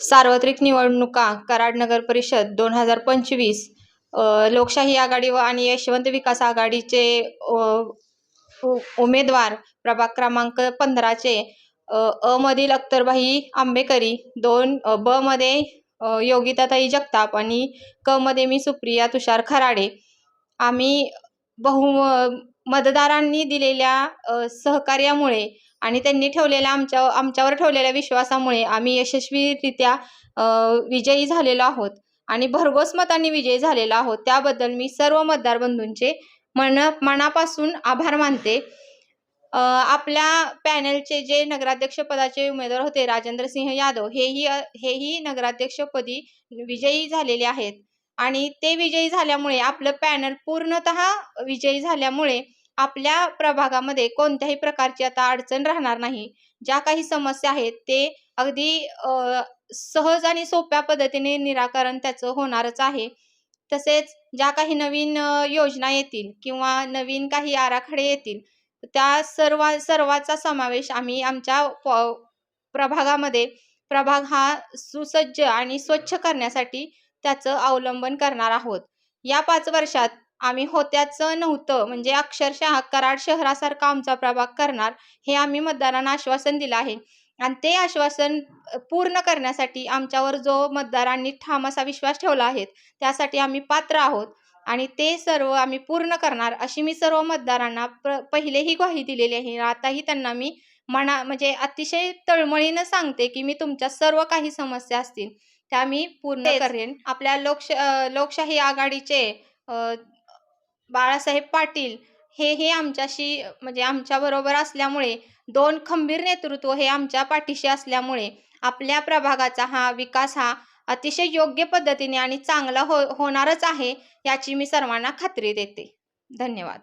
सार्वत्रिक निवडणुका कराड नगर परिषद 2025 लोकशाही आघाडी व आणि यशवंत विकास आघाडीचे उमेदवार प्रभाग क्रमांक 15चे अ मधील अख्तरभाई आंबेकरी, 2 ब मध्ये योगिताताई जगताप आणि क मध्ये मी सुप्रिया तुषार खराडे. आम्ही मतदारांनी दिलेल्या सहकार्यामुळे आणि त्यांनी ठेवलेल्या आमच्यावर ठेवलेल्या विश्वासामुळे आम्ही यशस्वीरित्या विजयी झालेलो आहोत आणि भरघोस मतांनी विजयी झालेलो आहोत. त्याबद्दल मी सर्व मतदार बंधूंचे मनापासून आभार मानते. आपल्या पॅनलचे जे नगराध्यक्ष पदाचे उमेदवार होते राजेंद्र सिंह यादव, हेही नगराध्यक्षपदी विजयी झालेले आहेत आणि ते विजयी झाल्यामुळे आपलं पॅनल पूर्णतः विजयी झाल्यामुळे आपल्या प्रभागामध्ये कोणत्याही प्रकारची आता अडचण राहणार नाही. ज्या काही समस्या आहेत ते अगदी सहज आणि सोप्या पद्धतीने निराकरण त्याचं होणारच आहे. तसेच ज्या काही नवीन योजना येतील किंवा नवीन काही आराखडे येतील त्या सर्वाचा समावेश आम्ही आमच्या प्रभागामध्ये प्रभाग हा सुसज्ज आणि स्वच्छ करण्यासाठी त्याचं अवलंबन करणार आहोत. या 5 वर्षात आम्ही होत्याचं नव्हतं म्हणजे अक्षरशः कराड शहरासारखा आमचा प्रभाग करणार हे आम्ही मतदारांना आश्वासन दिलं आहे आणि ते आश्वासन पूर्ण करण्यासाठी आमच्यावर जो मतदारांनी ठाम असा विश्वास ठेवला आहे त्यासाठी आम्ही पात्र आहोत आणि ते सर्व आम्ही पूर्ण करणार अशी मी सर्व मतदारांना पहिलेही ग्वाही दिलेली आहे. आताही त्यांना मी म्हणजे अतिशय तळमळीनं सांगते की मी तुमच्या सर्व काही समस्या असतील त्या मी पूर्ण करेन. आपल्या लोकशाही आघाडीचे बाळासाहेब पाटील हे आमच्याशी म्हणजे आमच्याबरोबर असल्यामुळे 2 खंबीर नेतृत्व हे आमच्या पाठीशी असल्यामुळे आपल्या प्रभागाचा हा विकास हा अतिशय योग्य पद्धतीने आणि चांगला होणारच आहे याची मी सर्वांना खात्री देते. धन्यवाद.